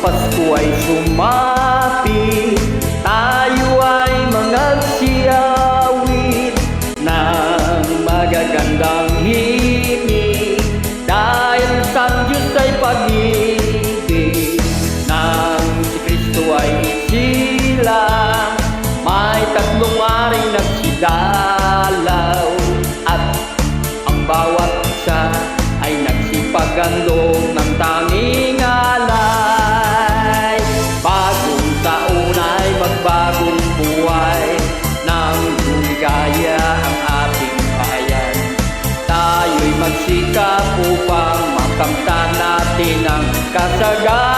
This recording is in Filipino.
Pasko ay sumapit, tayo ay magsiawit ng magagandang himig, dahil sa Diyos ay pag-ibig, nang si Kristo ay isilang, may tatlong aring nagsidalaw, at ang bawat isa ay nagsipagandong ng tanging alay. Bagong taon ay magbagong buhay, nang lumigaya ang ating bayan. Tayo'y magsikap upang makamtan natin ang kasagayan.